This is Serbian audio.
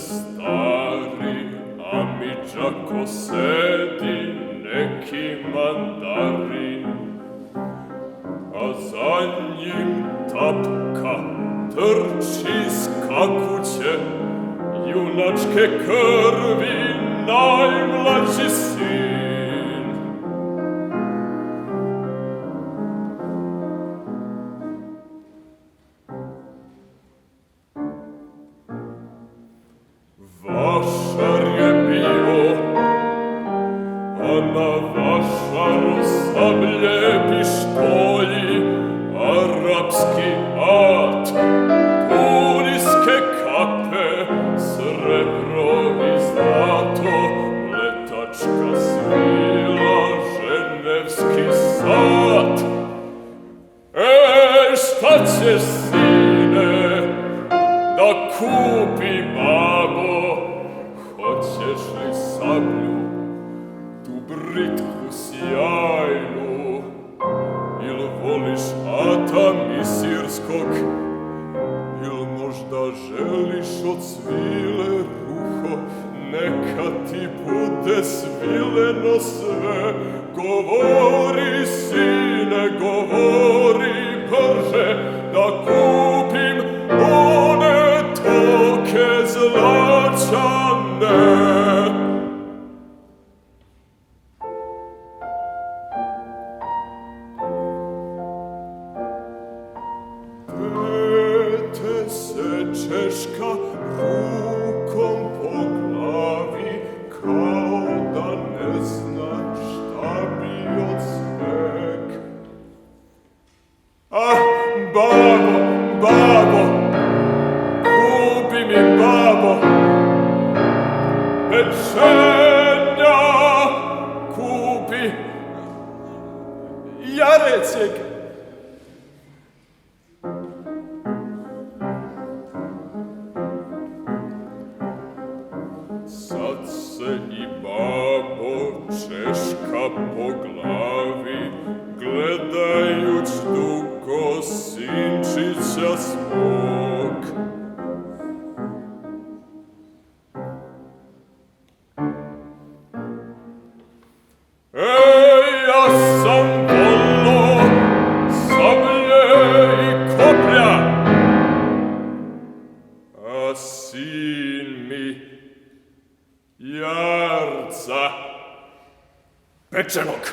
stari, amidža ko sedi, neki mandarin, a za njim tapka, trči, skakuće, junačke krvi, najmlađi sin. Vašar je bio, a na vašaru sablje, pištolji, arapski at, tuniske kape, srebro i zlato, letačka svila, ženevski sat. Šta ćeš, sine, da kupi babo? Hoćeš li sablju, tu britku sjajnu, il voliš ata misirskog, il možda želiš od svile ruho, neka ti bude svileno sve. Govori, sine, govori brže, da kupim one toke zlačane. Dete se češka rukom po glavi, kao da ne zna šta bi od sveg. Ah, babo, babo, kupi mi babo, pečenja, kupi jareceg. Sad se i babo češka po glavi, gledajuć dugo sinčića svog. Ja sam volno sablje i koplja, a sin mi jarca pečenog.